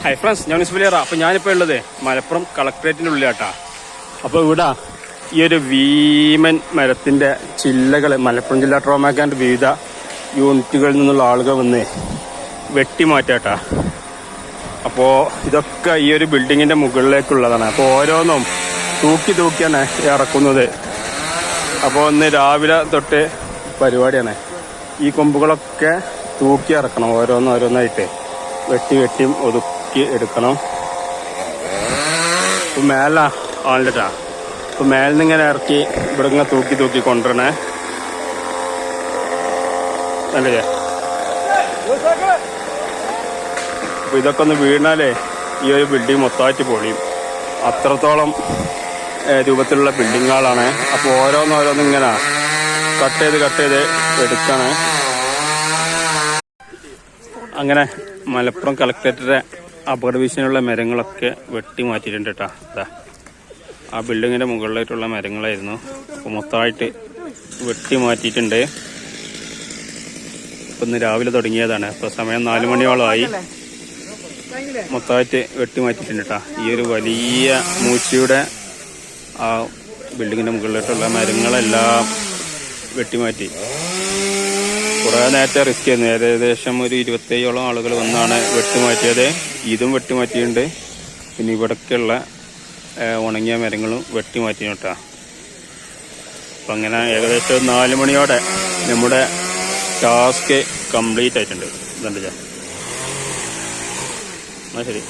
Hi friends, ഞാൻ ഇസ്ബലിയറ. അപ്പോൾ ഞാനിപ്പോൾ ഉള്ളത് മലപ്പുറം കളക്ട്രേറ്റിൻ്റെ ഉള്ളിലാട്ടാ. അപ്പോൾ ഇവിടെ ഈ ഒരു വീമൻ മരത്തിൻ്റെ ചില്ലകൾ മലപ്പുറം ജില്ലാ ട്രോമാക്കാൻ്റെ വിവിധ യൂണിറ്റുകളിൽ നിന്നുള്ള ആളുകൾ വന്ന് വെട്ടിമാറ്റാട്ടാ. അപ്പോൾ ഇതൊക്കെ ഈ ഒരു ബിൽഡിങ്ങിൻ്റെ മുകളിലേക്കുള്ളതാണ്. അപ്പോൾ ഓരോന്നും തൂക്കിയാണ് ഇറക്കുന്നത്. അപ്പോൾ ഇന്ന് രാവിലെ തൊട്ട് പരിപാടിയാണ്. ഈ കൊമ്പുകളൊക്കെ തൂക്കി ഇറക്കണം, ഓരോന്നായിട്ട് വെട്ടിയും ഒതുക്കി എടുക്കണം. ഇപ്പം മേല ആളിട്ടാ. ഇപ്പം മേലിൽ നിന്ന് ഇങ്ങനെ ഇറക്കി ഇവിടെ ഇങ്ങനെ തൂക്കി കൊണ്ടുവരണേ. കണ്ടില്ലേ? അപ്പോൾ ഇതൊക്കെ ഒന്ന് വീണാലേ ഈ ഒരു ബിൽഡിംഗ് മൊത്തമായിട്ട് പൊളിയും. അത്രത്തോളം രൂപത്തിലുള്ള ബിൽഡിങ്ങുകളാണ്. അപ്പോൾ ഓരോന്നും ഇങ്ങനെ കട്ട് ചെയ്ത് എടുക്കാണ്. അങ്ങനെ മലപ്പുറം കളക്ട്രേറ്റിൻ്റെ അപകട ഭീഷണിയുള്ള മരങ്ങളൊക്കെ വെട്ടി മാറ്റിയിട്ടുണ്ട് കേട്ടോ. അതാ ആ ബിൽഡിങ്ങിൻ്റെ മുകളിലായിട്ടുള്ള മരങ്ങളായിരുന്നു. അപ്പോൾ മൊത്തമായിട്ട് വെട്ടി മാറ്റിയിട്ടുണ്ട്. ഇപ്പം ഇന്ന് രാവിലെ തുടങ്ങിയതാണ്. ഇപ്പോൾ സമയം 4 മണിയോളമായി. മൊത്തമായിട്ട് വെട്ടി മാറ്റിയിട്ടുണ്ട് കേട്ടോ. ഈ ഒരു വലിയ മൂച്ചയുടെ ആ ബിൽഡിങ്ങിൻ്റെ മുകളിലായിട്ടുള്ള മരങ്ങളെല്ലാം വെട്ടിമാറ്റി. കുറേ നേരത്തെ റിസ്ക് ചെയ്യുന്നു. ഏകദേശം ഒരു 27ഓളം ആളുകൾ വന്നാണ് വെട്ടിമാറ്റിയത്. ഇതും വെട്ടിമാറ്റിയിട്ടുണ്ട്. പിന്നെ ഇവിടേക്കുള്ള ഉണങ്ങിയ മരങ്ങളും വെട്ടിമാറ്റി കേട്ടോ. അപ്പം അങ്ങനെ ഏകദേശം 4 മണിയോടെ നമ്മുടെ ടാസ്ക് കംപ്ലീറ്റ് ആയിട്ടുണ്ട്. ഇതുണ്ട്. ശരി.